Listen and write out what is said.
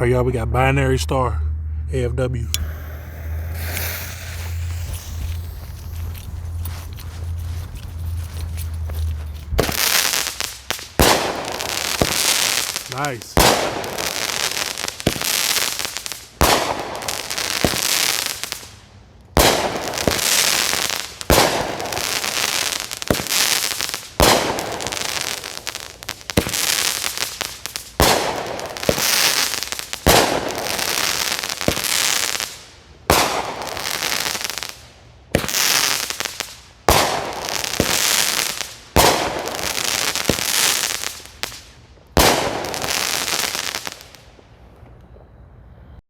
All right, y'all, we got binary star, AFW. Nice.